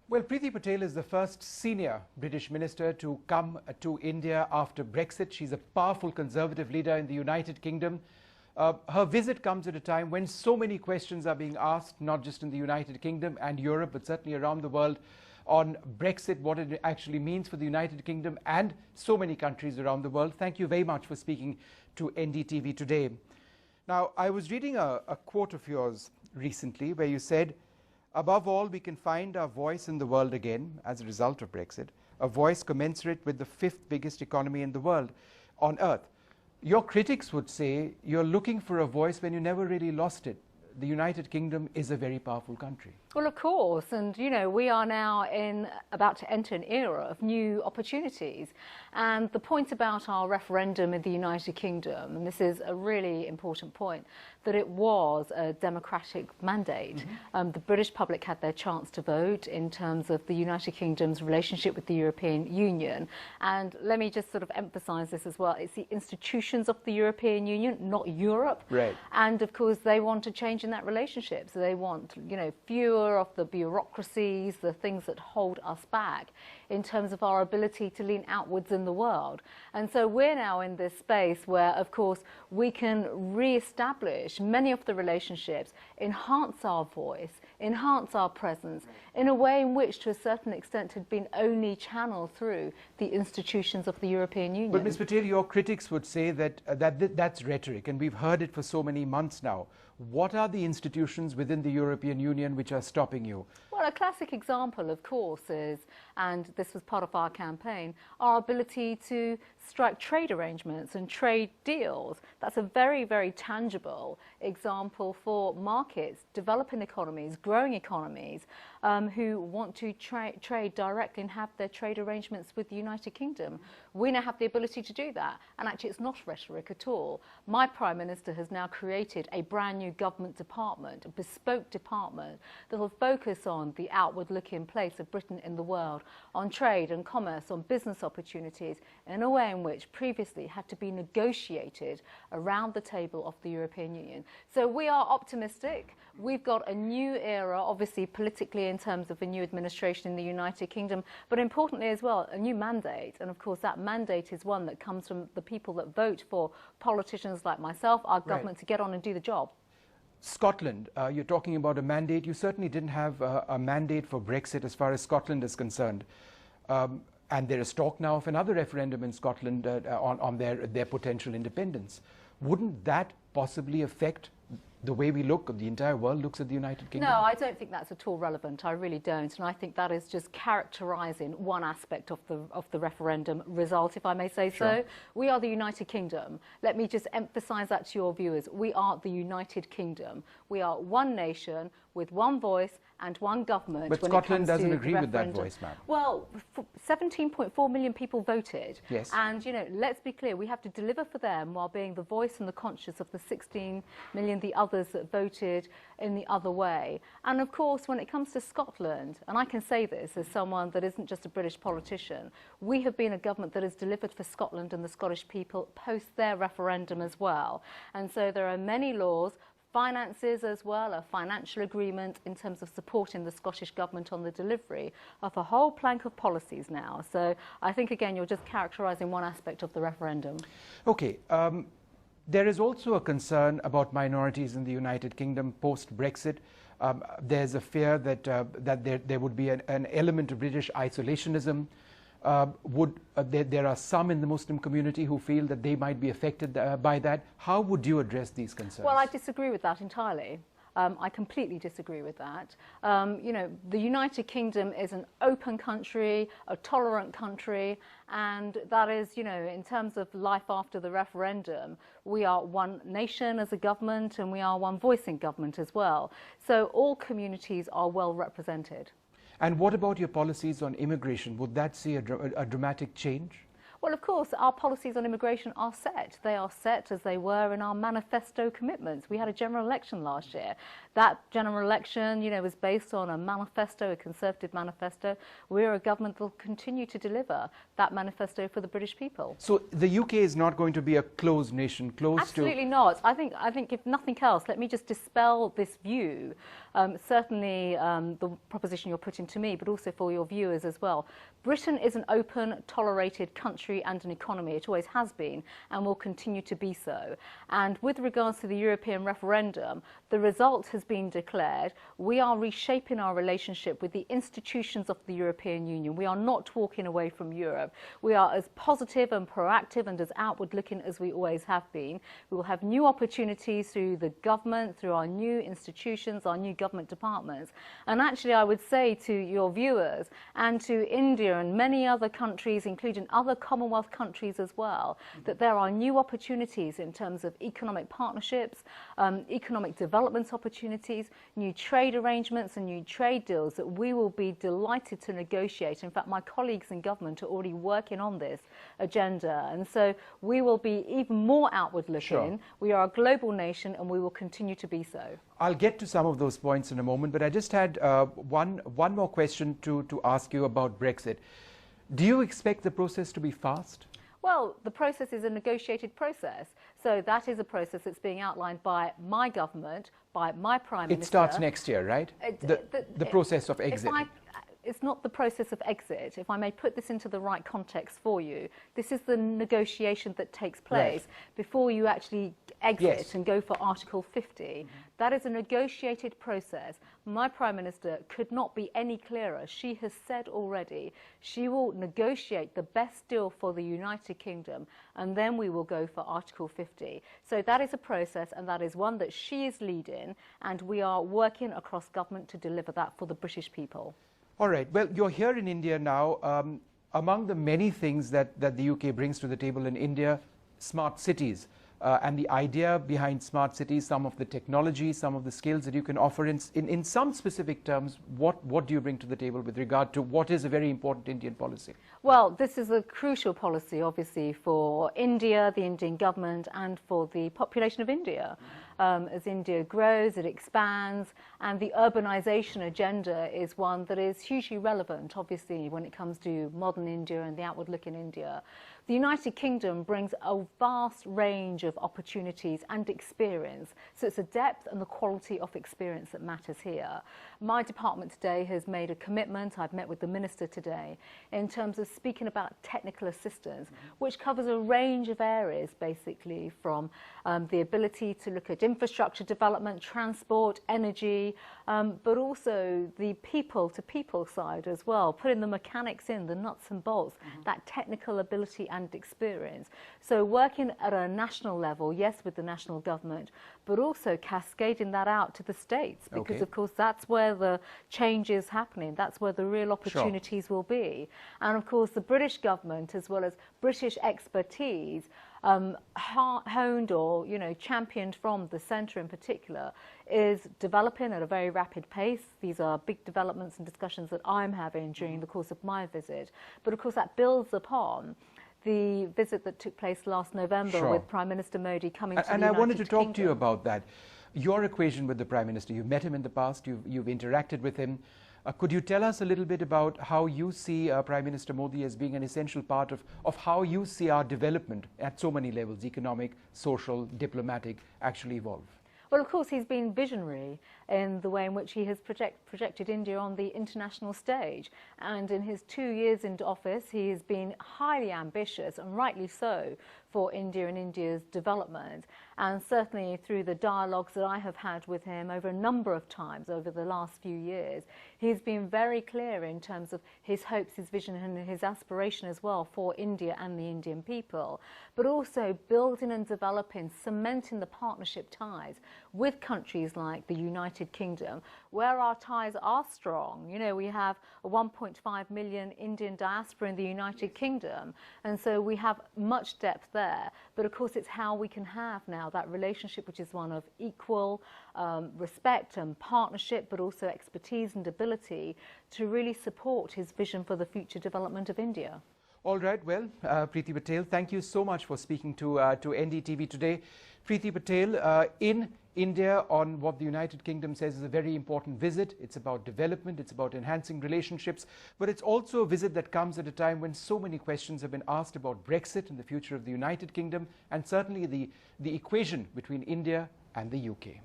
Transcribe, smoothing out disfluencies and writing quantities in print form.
Well, Priti Patel is the first senior British minister to come to India after Brexit. She's a powerful conservative leader in the United Kingdom. Her visit comes at a time when so many questions are being asked, not just in the United Kingdom and Europe, but certainly around the world, on Brexit, what it actually means for the United Kingdom and so many countries around the world. Thank you very much for speaking to NDTV today. Now, I was reading a quote of yours recently where you said, "Above all, we can find our voice in the world again as a result of Brexit, a voice commensurate with the fifth biggest economy in the world, on earth." Your critics would say you're looking for a voice when you never really lost it. The United Kingdom is a very powerful country. Well, of course, and we are now about to enter an era of new opportunities. And the point about our referendum in the United Kingdom, and this is a really important point, that it was a democratic mandate. The British public had their chance to vote in terms of the United Kingdom's relationship with the European Union. And let me just sort of emphasise this as well. It's the institutions of the European Union, not Europe. Right. And of course, they want to change in that relationship. So they want, fewer of the bureaucracies, the things that hold us back in terms of our ability to lean outwards in the world. And so we're now in this space where, of course, we can re-establish many of the relationships, enhance our voice, enhance our presence in a way in which, to a certain extent, had been only channeled through the institutions of the European Union. But Ms. Patel, your critics would say that that's rhetoric, and we've heard it for so many months now. What are the institutions within the European Union which are stopping you? Well, a classic example, of course, is, and this was part of our campaign, our ability to strike trade arrangements and trade deals. That's a very, very tangible example for markets, developing economies, growing economies, who want to trade directly and have their trade arrangements with the United Kingdom. We now have the ability to do that. And actually, it's not rhetoric at all. My Prime Minister has now created a brand new government department, a bespoke department, that will focus on the outward-looking place of Britain in the world, on trade and commerce, on business opportunities, in a way in which previously had to be negotiated around the table of the European Union. So we are optimistic. We've got a new era, obviously politically in terms of a new administration in the United Kingdom, but importantly as well, a new mandate. And of course, that mandate is one that comes from the people that vote for politicians like myself, our government, to get on and do the job. Scotland, you're talking about a mandate. You certainly didn't have a mandate for Brexit as far as Scotland is concerned. And there is talk now of another referendum in Scotland on their potential independence. Wouldn't that possibly affect the way we look, the entire world looks at the United Kingdom? No, I don't think that's at all relevant. I really don't. And I think that is just characterising one aspect of the referendum result, if I may say so. We are the United Kingdom. Let me just emphasise that to your viewers. We are the United Kingdom. We are one nation with one voice and one government. But Scotland doesn't agree with that voice, ma'am. Well, 17.4 million people voted. Yes. And, let's be clear, we have to deliver for them while being the voice and the conscience of the 16 million, the others that voted in the other way. And of course, when it comes to Scotland, and I can say this as someone that isn't just a British politician, we have been a government that has delivered for Scotland and the Scottish people post their referendum as well. And so there are many laws, finances as well, a financial agreement in terms of supporting the Scottish Government on the delivery of a whole plank of policies now. So I think, again, you're just characterising one aspect of the referendum. Okay. There is also a concern about minorities in the United Kingdom post-Brexit. There's a fear that there would be an element of British isolationism. There are some in the Muslim community who feel that they might be affected by that. How would you address these concerns? Well, I disagree with that entirely. I completely disagree with that. The United Kingdom is an open country, a tolerant country, and that is, in terms of life after the referendum, we are one nation as a government and we are one voice in government as well. So all communities are well represented. And what about your policies on immigration? Would that see a dramatic change? Well, of course, our policies on immigration are set. They are set as they were in our manifesto commitments. We had a general election last year. That general election, was based on a manifesto, a Conservative manifesto. We're a government that will continue to deliver that manifesto for the British people. So the UK is not going to be a closed nation, Absolutely not. I think if nothing else, let me just dispel this view certainly the proposition you're putting to me, but also for your viewers as well. Britain is an open, tolerated country and an economy. It always has been and will continue to be so. And with regards to the European referendum, the result has been declared. We are reshaping our relationship with the institutions of the European Union. We are not walking away from Europe. We are as positive and proactive and as outward-looking as we always have been. We will have new opportunities through the government, through our new institutions, our new government departments. And actually, I would say to your viewers and to India and many other countries, including other Commonwealth countries as well, that there are new opportunities in terms of economic partnerships, economic development opportunities, new trade arrangements and new trade deals that we will be delighted to negotiate. In fact, my colleagues in government are already working on this agenda. And so we will be even more outward-looking. Sure. We are a global nation and we will continue to be so. I'll get to some of those points in a moment, but I just had one more question to ask you about Brexit. Do you expect the process to be fast? Well, the process is a negotiated process. So that is a process that's being outlined by my government, by my Prime Minister. It starts next year, right? The process of exit. It's not the process of exit. If I may put this into the right context for you, this is the negotiation that takes place before you actually exit and go for Article 50. That is a negotiated process. My Prime Minister could not be any clearer. She has said already she will negotiate the best deal for the United Kingdom and then we will go for Article 50. So that is a process and that is one that she is leading and we are working across government to deliver that for the British people. All right. Well, you're here in India now. Among the many things that the UK brings to the table in India, smart cities. And the idea behind smart cities, some of the technology, some of the skills that you can offer in some specific terms, what do you bring to the table with regard to what is a very important Indian policy? Well, this is a crucial policy, obviously, for India, the Indian government, and for the population of India. As India grows, it expands, and the urbanization agenda is one that is hugely relevant, obviously, when it comes to modern India and the outward-looking India. The United Kingdom brings a vast range of opportunities and experience. So it's the depth and the quality of experience that matters here. My department today has made a commitment, I've met with the Minister today, in terms of speaking about technical assistance, which covers a range of areas, basically, from the ability to look at infrastructure development, transport, energy, but also the people-to-people side as well, putting the mechanics in, the nuts and bolts, that technical ability and experience. So working at a national level, yes, with the national government, but also cascading that out to the states, because of course that's where the change is happening, that's where the real opportunities will be. And of course the British government, as well as British expertise, honed or championed from the centre in particular, is developing at a very rapid pace. These are big developments and discussions that I'm having during the course of my visit, but of course that builds upon the visit that took place last November with Prime Minister Modi coming to the United Kingdom. And I wanted to talk to you about that. Your equation with the Prime Minister, you've met him in the past, you've interacted with him. Could you tell us a little bit about how you see Prime Minister Modi as being an essential part of how you see our development at so many levels, economic, social, diplomatic, actually evolve? Well, of course, he's been visionary in the way in which he has projected India on the international stage. And in his 2 years into office, he has been highly ambitious, and rightly so, for India and India's development. And certainly through the dialogues that I have had with him over a number of times over the last few years, he's been very clear in terms of his hopes, his vision and his aspiration as well for India and the Indian people, but also building and developing, cementing the partnership ties with countries like the United Kingdom, where our ties are strong. You know, we have a 1.5 million Indian diaspora in the United Kingdom, and so we have much depth there. But of course, it's how we can have now that relationship, which is one of equal respect and partnership, but also expertise and ability to really support his vision for the future development of India. All right, well, Priti Patel, thank you so much for speaking to NDTV today. Priti Patel in India on what the United Kingdom says is a very important visit. It's about development, it's about enhancing relationships, but it's also a visit that comes at a time when so many questions have been asked about Brexit and the future of the United Kingdom, and certainly the equation between India and the UK.